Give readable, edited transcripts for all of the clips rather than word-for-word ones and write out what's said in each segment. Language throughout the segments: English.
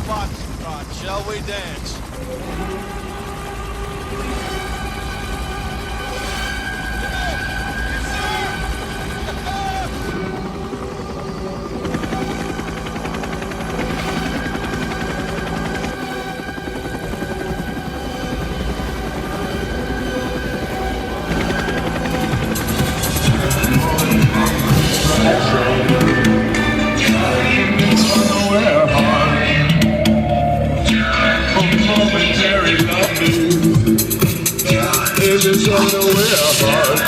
foxtrot, shall we dance? Momentary loving is this unaware heart,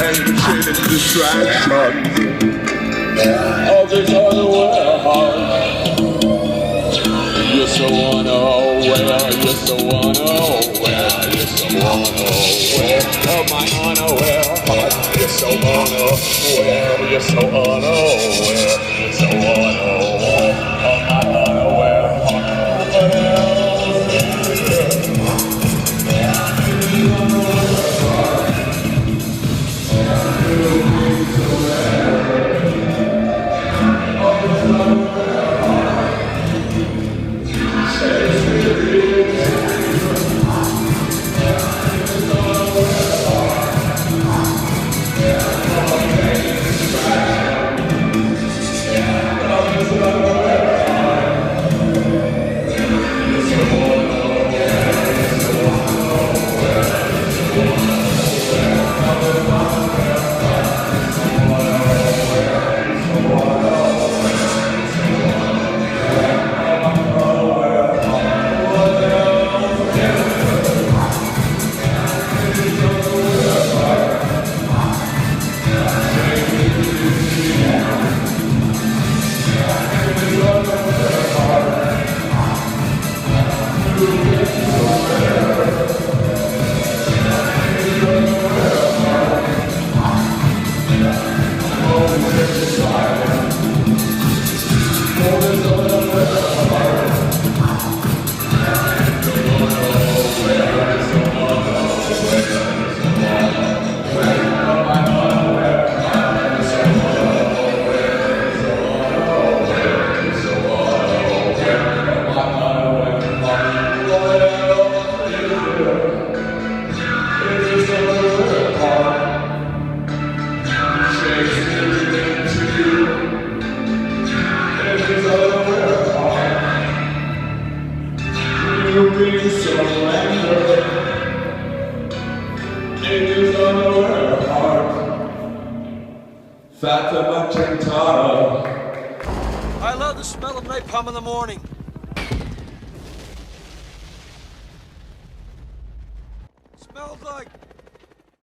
and the distraction of this unaware heart. You're so unaware, you're so unaware, you're so unaware of my unaware heart. You're so unaware, you're so unaware, you're so unaware of my unaware heart. Fata Cantata. I love the smell of napalm in the morning. Smells like